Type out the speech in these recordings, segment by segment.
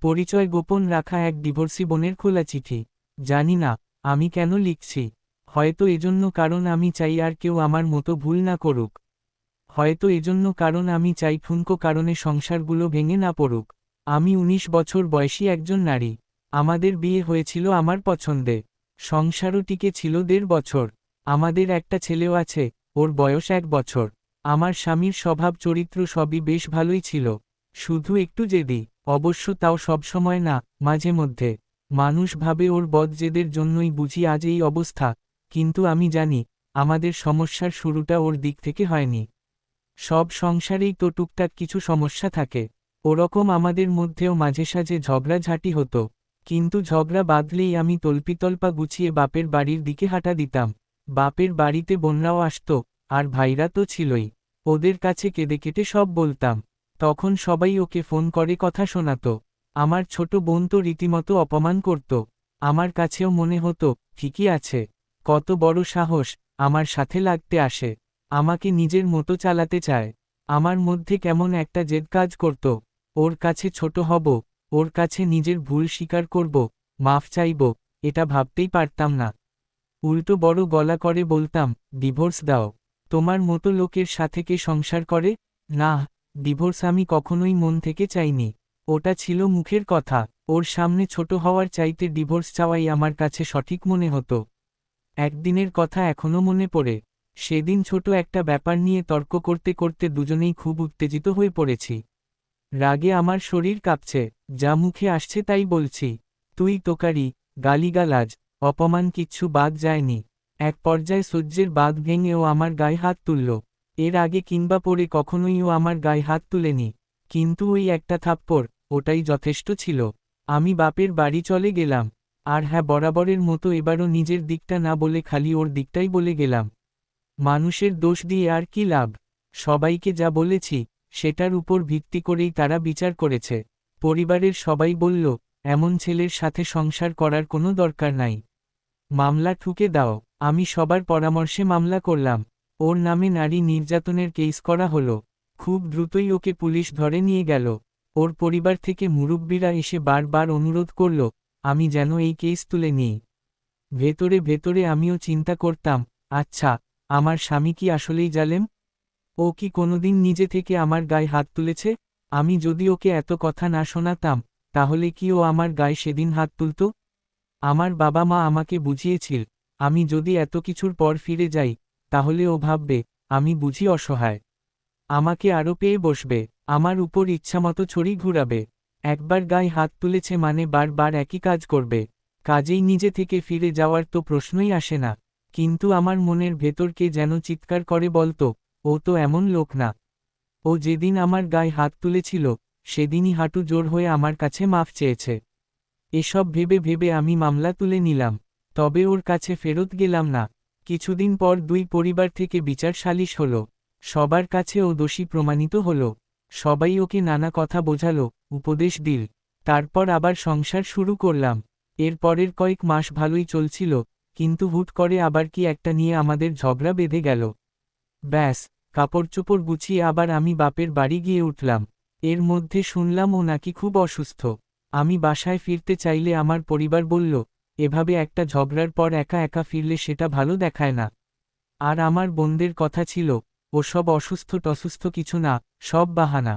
পরিচয় গোপন রাখা এক ডিভোর্সি বোনের খোলা চিঠি। জানি না আমি কেন লিখছি। হয়তো এজন্য কারণ আমি চাই আর কেউ আমার মতো ভুল না করুক। হয়তো এজন্য কারণ আমি চাই ঠুনকো কারণে সংসারগুলো ভেঙে না পড়ুক। আমি ১৯ বছর বয়সী একজন নারী। আমাদের বিয়ে হয়েছিল আমার পছন্দে। সংসারও টিকে ছিল ১.৫ বছর। আমাদের একটা ছেলেও আছে, ওর বয়স ১ বছর। আমার স্বামীর স্বভাব চরিত্র সবই বেশ ভালোই ছিল। শুধু একটু জেদি, অবশ্য তাও সবসময় না, মাঝে মধ্যে। মানুষ ভাবে ওর বদজেদের জন্যই বুঝি আজ এই অবস্থা, কিন্তু আমি জানি আমাদের সমস্যার শুরুটা ওর দিক থেকে হয়নি। সব সংসারেই তো টুকটাক কিছু সমস্যা থাকে। ওরকম আমাদের মধ্যেও মাঝে সাঝে ঝগড়াঝাটি হতো, কিন্তু ঝগড়া বাঁধলেই আমি তল্পিতল্পা গুছিয়ে বাপের বাড়ির দিকে হাঁটা দিতাম। বাপের বাড়িতে বোনরাও আসতো, আর ভাইরা তো ছিলই। ওদের কাছে কেঁদে কেটে সব বলতাম। তখন সবাই ওকে ফোন করে কথা শোনাতো। আমার ছোট বোন তো রীতিমতো অপমান করত। আমার কাছেও মনে হতো, ঠিকই আছে, কত বড় সাহস, আমার সাথে লাগতে আসে, আমাকে নিজের মতো চালাতে চায়। আমার মধ্যে কেমন একটা জেদ কাজ করত। ওর কাছে ছোট হব, ওর কাছে নিজের ভুল স্বীকার করব, মাফ চাইব, এটা ভাবতেই পারতাম না। উল্টো বড় গলা করে বলতাম, ডিভোর্স দাও। তোমার মতো লোকের সাথে কে সংসার করে? না, ডিভোর্স আমি কখনোই মন থেকে চাইনি। ওটা ছিল মুখের কথা। ওর সামনে ছোট হওয়ার চাইতে ডিভোর্স চাওয়াই আমার কাছে সঠিক মনে হতো। একদিনের কথা এখনো মনে পড়ে। সেদিন ছোট একটা ব্যাপার নিয়ে তর্ক করতে করতে দুজনেই খুব উত্তেজিত হয়ে পড়েছি। রাগে আমার শরীর কাঁপছে, যা মুখে আসছে তাই বলছি। তুই তোকারি, গালিগালাজ, অপমান কিচ্ছু বাদ যায়নি। এক পর্যায়ে সহ্যের বাঁধ ভেঙে ও আমার গায়ে হাত তুলল। এর আগে কিংবা পরে কখনোই ও আমার গায়ে হাত তুলেনি। কিন্তু ওই একটা থাপ্পড়, ওটাই যথেষ্ট ছিল। আমি বাপের বাড়ি চলে গেলাম। আর হ্যাঁ, বরাবরের মতো এবারও নিজের দিকটা না বলে খালি ওর দিকটাই বলে গেলাম। মানুষের দোষ দিয়ে আর কি লাভ? সবাইকে যা বলেছি, সেটার উপর ভিত্তি করেই তারা বিচার করেছে। পরিবারের সবাই বলল, এমন ছেলের সাথে সংসার করার কোনো দরকার নাই। মামলা ঠুকে দাও। আমি সবার পরামর্শে মামলা করলাম। ওর নামে নারী নির্যাতনের কেস করা হলো। খুব দ্রুতই ওকে পুলিশ ধরে নিয়ে গেল। ওর পরিবার থেকে মুরব্বিরা এসে বারবার অনুরোধ করল, আমি যেন এই কেস তুলে নিই। ভেতরে ভেতরে আমিও চিন্তা করতাম, আচ্ছা, আমার স্বামী কি আসলেই জালেম? ও কি কোনোদিন নিজে থেকে আমার গায়ে হাত তুলেছে? আমি যদি ওকে এত কথা না শোনাতাম, তাহলে কি ও আমার গায়ে সেদিন হাত তুলত? আমার বাবা মা আমাকে বুঝিয়েছিল, আমি যদি এত কিছুর পর ফিরে যাই, তাহলে ও ভাববে আমি বুঝি অসহায়। আমাকে আরও পেয়ে বসবে, আমার উপর ইচ্ছামতো ছড়ি ঘুরাবে। একবার গায়ে হাত তুলেছে মানে বারবার একই কাজ করবে। কাজেই নিজে থেকে ফিরে যাওয়ার তো প্রশ্নই আসে না। কিন্তু আমার মনের ভেতরকে যেন চিৎকার করে বলতো, ও তো এমন লোক না। ও যেদিন আমার গায়ে হাত তুলেছিল, সেদিনই হাঁটু জোর হয়ে আমার কাছে মাফ চেয়েছে। এসব ভেবে ভেবে আমি মামলা তুলে নিলাম। তবে ওর কাছে ফেরত গেলাম না। কিছুদিন পর দুই পরিবার থেকে বিচার সালিশ হলো। সবার কাছে ও দোষী প্রমাণিত হলো। সবাই ওকে নানা কথা বোঝালো, উপদেশ দিল। তারপর আবার সংসার শুরু করলাম। এর পরের কয়েক মাস ভালোই চলছিল, কিন্তু হুট করে আবার কি একটা নিয়ে আমাদের ঝগড়া বেঁধে গেল। ব্যাস, কাপড়চোপড় গুছিয়ে আবার আমি বাপের বাড়ি গিয়ে উঠলাম। এর মধ্যে শুনলাম ও নাকি খুব অসুস্থ। আমি বাসায় ফিরতে চাইলে আমার পরিবার বলল, এভাবে একটা ঝগড়ার পর একা একা ফিরলে সেটা ভালো দেখায় না। আর আমার বোনদের কথা ছিল, ওসব অসুস্থ টসুস্থ কিছু না, সব বাহানা।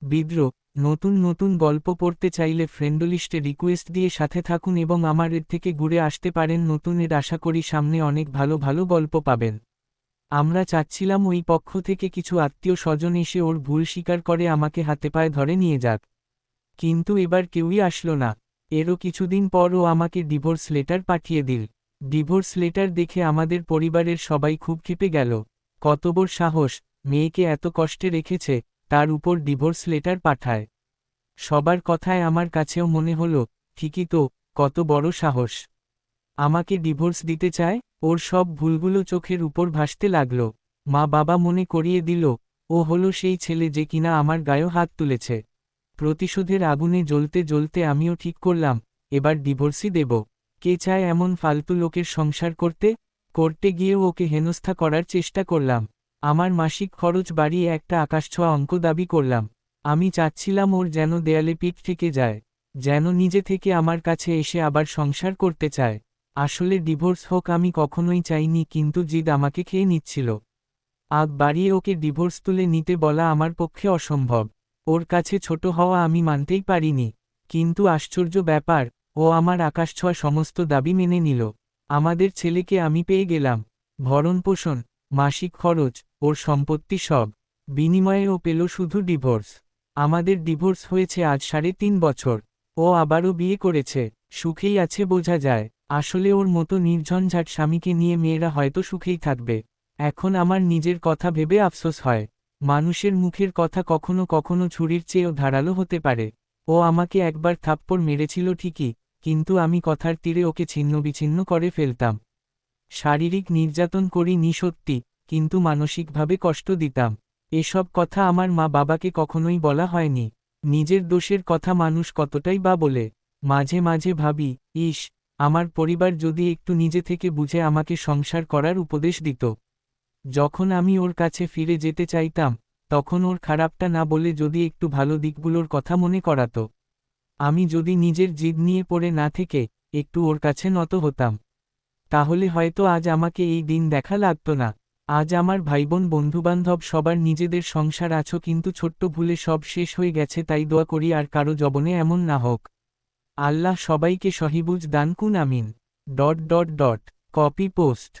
বিদ্রোহ। নতুন নতুন গল্প পড়তে চাইলে ফ্রেন্ডলিস্টে রিকোয়েস্ট দিয়ে সাথে থাকুন এবং আমার এর থেকে ঘুরে আসতে পারেন। নতুন এর আশা করি সামনে অনেক ভালো ভালো গল্প পাবেন। আমরা চাচ্ছিলাম ওই পক্ষ থেকে কিছু আত্মীয় স্বজন এসে ওর ভুল স্বীকার করে আমাকে হাতে পায়ে ধরে নিয়ে যাক। কিন্তু এবার কেউই আসলো না। এরও কিছুদিন পর ও আমাকে ডিভোর্স লেটার পাঠিয়ে দিল। ডিভোর্স লেটার দেখে আমাদের পরিবারের সবাই খুব ক্ষেপে গেল। কত বড় সাহস, মেয়েকে এত কষ্টে রেখেছে, তার উপর ডিভোর্স লেটার পাঠায়। সবার কথায় আমার কাছেও মনে হলো, ঠিকই তো, কত বড় সাহস। আমাকে ডিভোর্স দিতে চায়। ওর সব ভুলগুলো চোখের উপর ভাসতে লাগল। মা বাবা মনে করিয়ে দিল, ও হলো সেই ছেলে যে কিনা আমার গায়েও হাত তুলেছে। প্রতিশোধের আগুনে জ্বলতে জ্বলতে আমিও ঠিক করলাম, এবার ডিভোর্সই দেব। কে চায় এমন ফালতু লোকের সংসার করতে? করতে গিয়েও ওকে হেনস্থা করার চেষ্টা করলাম। আমার মাসিক খরচ বাড়িয়ে একটা আকাশছোঁয়া অঙ্ক দাবি করলাম। আমি চাচ্ছিলাম ওর যেন দেয়ালে পিঠ থেকে যায়। যেন নিজে থেকে আমার কাছে এসে আবার সংসার করতে চায়। আসলে ডিভোর্স হোক আমি কখনোই চাইনি, কিন্তু জিদ আমাকে খেয়ে নিচ্ছিল। আগ বাড়িয়ে ওকে ডিভোর্স তুলে নিতে বলা আমার পক্ষে অসম্ভব। ওর কাছে ছোট হওয়া আমি মানতেই পারিনি। কিন্তু আশ্চর্য ব্যাপার, ও আমার আকাশছোঁয়া সমস্ত দাবি মেনে নিল। আমাদের ছেলেকে আমি পেয়ে গেলাম। ভরণপোষণ, মাসিক খরচ, ওর সম্পত্তি সব। বিনিময়ে ও পেল শুধু ডিভোর্স। আমাদের ডিভোর্স হয়েছে আজ 3.5 বছর। ও আবারও বিয়ে করেছে, সুখেই আছে বোঝা যায়। আসলে ওর মতো নির্ঝঞ্ঝাট স্বামীকে নিয়ে মেয়েরা হয়তো সুখেই থাকবে। এখন আমার নিজের কথা ভেবে আফসোস হয়। মানুষের মুখের কথা কখনো কখনো ছুরির চেয়েও ধারালো হতে পারে। ও আমাকে একবার থাপ্পড় মেরেছিল ঠিকই, কিন্তু আমি কথার তীরে ওকে ছিন্নবিচ্ছিন্ন করে ফেলতাম। শারীরিক নির্যাতন করিনি সত্যি, কিন্তু মানসিকভাবে কষ্ট দিতাম। এসব কথা আমার মা বাবাকে কখনোই বলা হয়নি। নিজের দোষের কথা মানুষ কতটাই বা বলে। মাঝে মাঝে ভাবি, ইস, আমার পরিবার যদি একটু নিজে থেকে বুঝে আমাকে সংসার করার উপদেশ দিত। যখন আমি ওর কাছে ফিরে যেতে চাইতাম, তখন ওর খারাপটা না বলে যদি একটু ভালো দিকগুলোর কথা মনে করাতো। আমি যদি নিজের জিদ নিয়ে পড়ে না থেকে একটু ওর কাছে নত হতাম, তাহলে হয়তো আজ আমাকে এই দিন দেখা লাগতো না। আজ আমার ভাইবোন বন্ধুবান্ধব সবার নিজেদের সংসার আছো, কিন্তু ছোট্ট ভুলে সব শেষ হয়ে গেছে। তাই দোয়া করি আর কারো জবনে এমন না হোক। আল্লাহ সবাইকে সহিবুঝ দান কুন আমিন। Copy post.